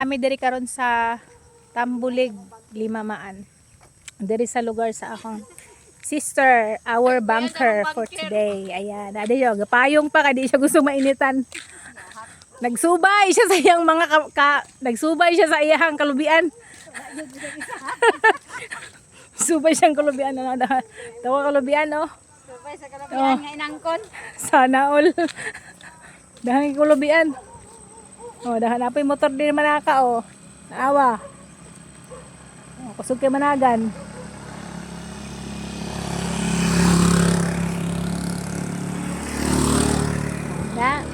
Kami diri karon sa Tambulig, Limamaan. Diri sa lugar sa akong sister, our banker for today. Ayan, adi yo, gapayong pa kay di siya gusto mainitan. Nagsubay siya sa iyang mga nagsubay siya sa iyang kalubian. Subay siyang kalubian na dawa kalubian oh. Subay sa kalubian nga inangkon. Sana all. Dahang kalubian. Oh, dahan apoy motor din manaka oh. Naawa. Oh, kusog kay managan. Da.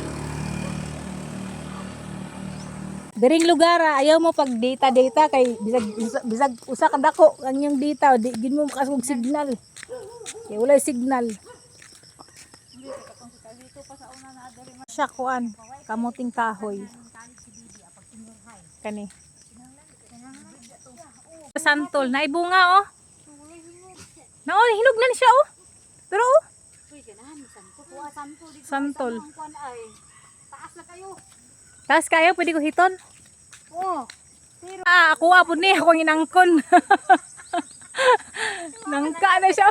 Diring lugar ayaw mo pag data kay bisag usa ka dako ang yung data di gid mo makasug signal. Kay wala signal. Siya kuan kamuting kahoy. Kani. Santol na ibunga oh. Naon hinog na ni siya oh. Pero oh. Santol. Taas na kayo. Taas kayo pwede ko hiton. Oh. Ako apod ni ako ang inangkon. Nangka na siya.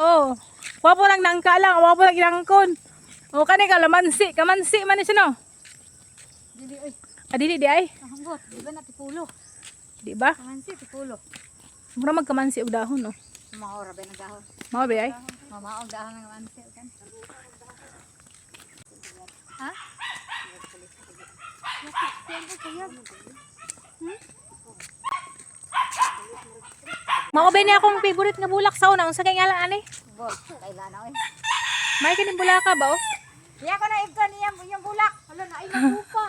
Oh. Wapo lang nangka lang, wapo lang inangkon. O kani ka lamansi, kamansi man ni siya no. Dili ay. Dili di ay. Hambot, di ba na tipulo? Di ba? Kamansi tipulo. Mura magkamansi og dahon no. Maora ba nagahon? Mao ba ay? Mamaog dahon ng kamansi kan. Ha? Mao ba ni akong favorite nga bulak sa una unsa kay ngalan ani? Bol, kailan na oy. May kini bulaka ba oh? Iya ko na ibkan niya yung bulak. Hala na ay nakupa.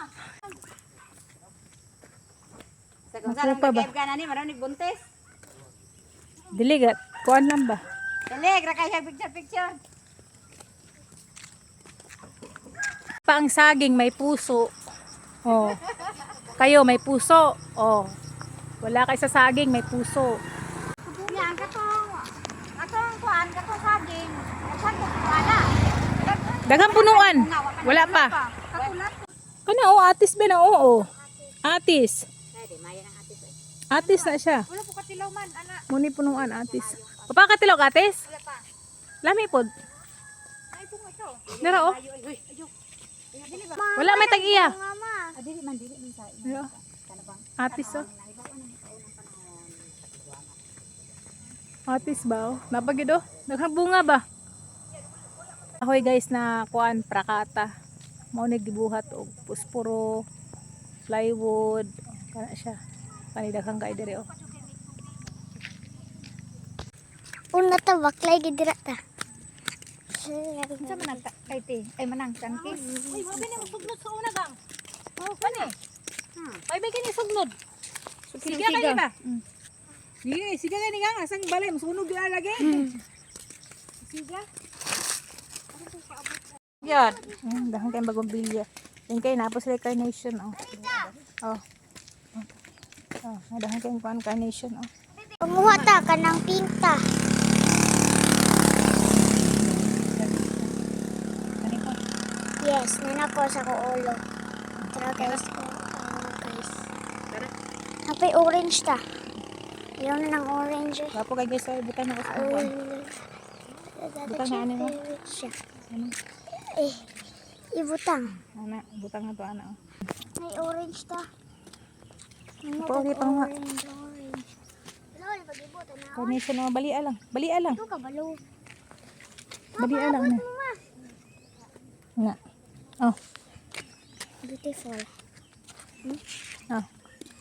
Sa kung saan Nakupa ba? ibkan ani maron buntis. Dili gat kuan lang ba? Dali, ra kay picture. Pa ang saging may puso. Oh. Kayo may puso. Oh. Wala kay sa saging may puso. Yan katong kuan katong saging. Katong kuana. Daghang punuan. Wala pa. Kakulat. Kana oh atis ba na oo. Atis. Ay, di maya ng atis. Atis na siya. Wala po katilaw man, ana. Muni punuan atis. Papa katilaw ka atis? Wala pa. Lami pod. Ay, bunga to. Dara oh. Ayo. Dili ba? Wala may tag-iya. Mama. Dili man sa. Hello. Kana bang? Atis oh. Atis ba oh? Napagid oh. Daghang bunga ba? Ahoy guys na kuan prakata. Mao ni gibuhat og pusporo, plywood, kana siya. Kani daghang kay dire oh. Una ta baklay gidira ta. Sa manang kay te. Ay manang tangkis. Uy, mo bini mo sugnod sa una gang. Oh, kani. Ay may kini sugnod. Sige kani ba? Sige kani gang asang balay mo sunog la lagi. Sige. Yan. Dahan kay bagong bilya. Yan kay napos sila carnation oh. Oh. Oh, dahan kay kuan carnation oh. Kumuha ta kanang pinta. Kani ko. Yes, nana ko sa ulo. Tara guys. Guys. Napay orange ta. Ayaw na ng orange. Wapo kay guys ay butang na sa kuan. Butang na ano mo? Ano? Ibutang. Ana, butang na to ana oh. May orange ta. Pogi pang nga. Orange. Lol, pag-ibot na. Carnation oh, balia lang. Balia lang. Ito ka balo. Balia lang na. Na. Oh. Beautiful. Oh.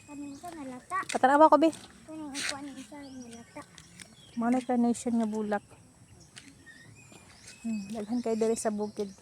Kanin sa nalata. Patanawa ko be. Kanin ikuan ni isa nalata. Mao na carnation nga bulak. Daghan kay diri sa bukid.